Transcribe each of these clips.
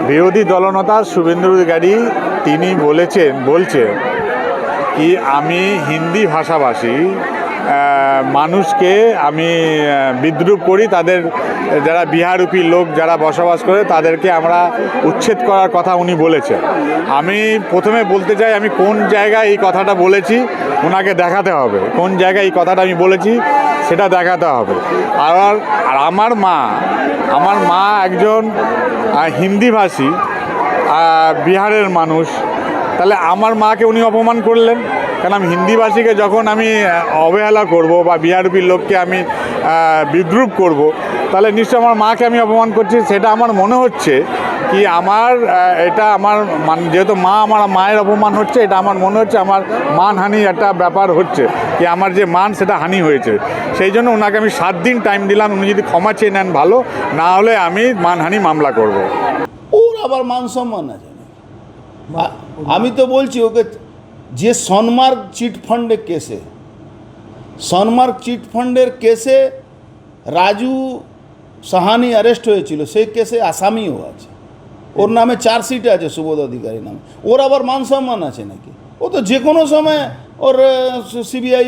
বিরোধী দলনেতা শুভেন্দু অধিকারী তিনি বলছে কি আমি হিন্দি ভাষাভাষী মানুষকে আমি বিদ্রুপ করি, তাদের যারা বিহারূপী লোক যারা বসবাস করে তাদেরকে আমরা উচ্ছেদ করার কথা উনি বলেছেন। আমি প্রথমে বলতে চাই আমি কোন জায়গায় এই কথাটা বলেছি ওনাকে দেখাতে হবে, কোন জায়গায় এই কথাটা আমি বলেছি সেটা দেখাতে হবে। আর আমার মা একজন হিন্দিভাষী বিহারের মানুষ, তাহলে আমার মাকে উনি অপমান করলেন কেন? আমি হিন্দিভাষীকে যখন আমি অবহেলা করব বা বিহারূপী লোককে আমি বিদ্রুপ করব, তাহলে নিশ্চয় আমার মাকে আমি অপমান করছি। সেটা আমার মনে হচ্ছে কি আমার এটা আমার যেহেতু আমার মায়ের অপমান হচ্ছে, এটা আমার মনে হচ্ছে আমার মানহানি একটা ব্যাপার হচ্ছে কি আমার যে মান সেটা হানি হয়েছে। সেই জন্য ওনাকে আমি 7 দিন টাইম দিলাম, উনি যদি ক্ষমা চেয়ে নেন ভালো, না হলে আমি মানহানি মামলা করব। ওর আবার মান সম্মান আছে। আমি তো বলছি ওকে যে সনমার্গ চিটফান্ডের কেসে রাজু সাহানি অ্যারেস্ট হয়েছিল, সেই কেসে আসামিও আছে, ওর নামে চার্জশিট আছে সুবোধ অধিকারী নামে। ওর আবার মান সম্মান আছে নাকি? ও তো যে কোনো সময় ওর সিবিআই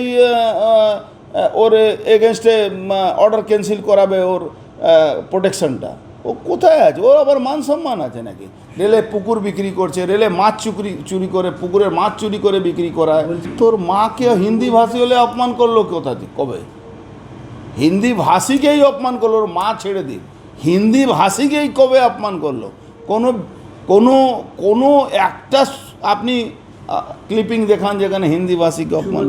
ওর এগেনস্টে অর্ডার ক্যান্সেল করাবে, ওর প্রোটেকশনটা। ও কোথায় আছে? ওর আবার মান সম্মান আছে নাকি? রেলে পুকুর বিক্রি করছে, রেলে মাছ চুরি করে, পুকুরের মাছ চুরি করে বিক্রি করায়। তোর মাকে হিন্দি ভাষী হলে অপমান করলো কোথা থেকে? কবে? হিন্দি ভাষীকেই অপমান করলো, ওর মা ছেড়ে দিন, হিন্দি ভাষীকেই কবে অপমান করলো? কোনো একটা আপনি ক্লিপিং দেখান যেখানে হিন্দি ভাষীকে অপমান